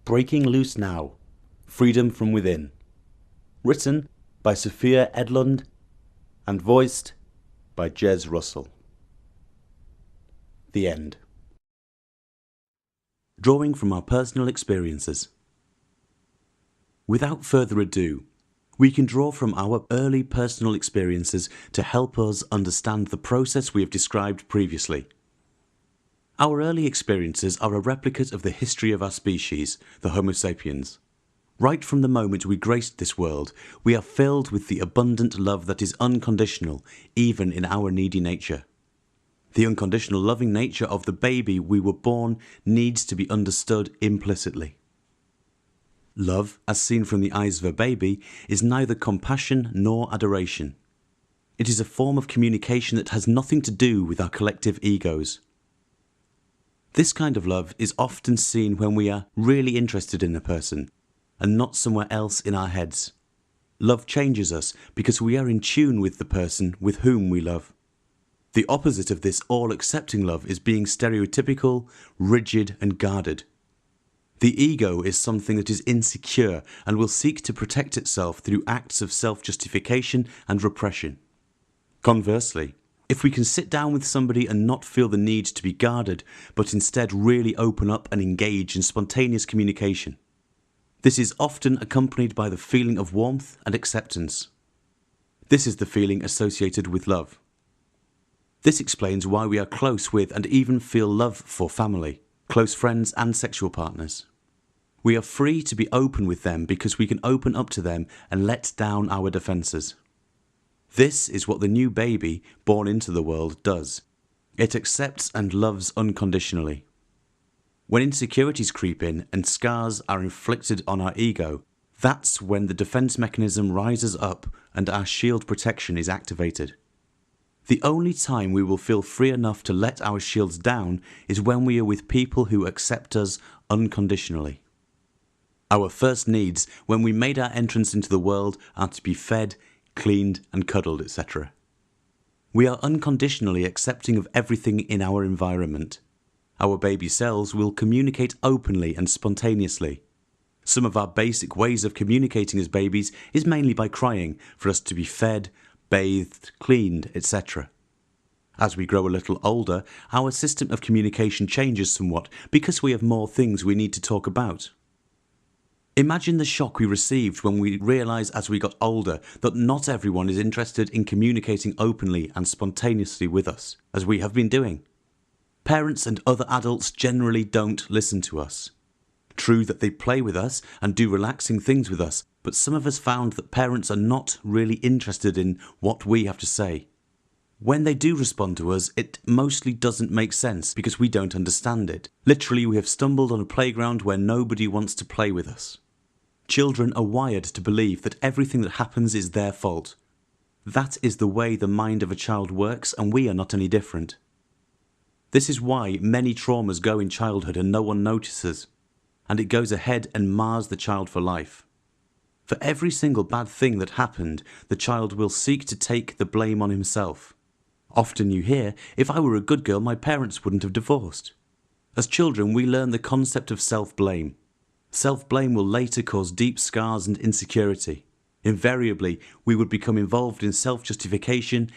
Breaking Loose Now, Freedom from Within. Written by Sophia Edlund and voiced by Jez Russell. The End. Drawing from our personal experiences. Without further ado, we can draw from our early personal experiences to help us understand the process we have described previously. Our early experiences are a replicate of the history of our species, the Homo sapiens. Right from the moment we graced this world, we are filled with the abundant love that is unconditional, even in our needy nature. The unconditional loving nature of the baby we were born needs to be understood implicitly. Love, as seen from the eyes of a baby, is neither compassion nor adoration. It is a form of communication that has nothing to do with our collective egos. This kind of love is often seen when we are really interested in a person, and not somewhere else in our heads. Love changes us because we are in tune with the person with whom we love. The opposite of this all-accepting love is being stereotypical, rigid and guarded. The ego is something that is insecure and will seek to protect itself through acts of self-justification and repression. Conversely, if we can sit down with somebody and not feel the need to be guarded, but instead really open up and engage in spontaneous communication, this is often accompanied by the feeling of warmth and acceptance. This is the feeling associated with love. This explains why we are close with and even feel love for family, close friends and sexual partners. We are free to be open with them because we can open up to them and let down our defences. This is what the new baby born into the world does. It accepts and loves unconditionally. When insecurities creep in and scars are inflicted on our ego, that's when the defence mechanism rises up and our shield protection is activated. The only time we will feel free enough to let our shields down is when we are with people who accept us unconditionally. Our first needs when we made our entrance into the world are to be fed, cleaned and cuddled, etc. We are unconditionally accepting of everything in our environment. Our baby cells will communicate openly and spontaneously. Some of our basic ways of communicating as babies is mainly by crying for us to be fed, bathed, cleaned, etc. As we grow a little older, our system of communication changes somewhat because we have more things we need to talk about. Imagine the shock we received when we realised as we got older that not everyone is interested in communicating openly and spontaneously with us, as we have been doing. Parents and other adults generally don't listen to us. True that they play with us and do relaxing things with us, but some of us found that parents are not really interested in what we have to say. When they do respond to us, it mostly doesn't make sense because we don't understand it. Literally, we have stumbled on a playground where nobody wants to play with us. Children are wired to believe that everything that happens is their fault. That is the way the mind of a child works, and we are not any different. This is why many traumas go in childhood and no one notices, and it goes ahead and mars the child for life. For every single bad thing that happened, the child will seek to take the blame on himself. Often you hear, "If I were a good girl, my parents wouldn't have divorced." As children, we learn the concept of self-blame. Self-blame will later cause deep scars and insecurity. Invariably, we would become involved in self-justification,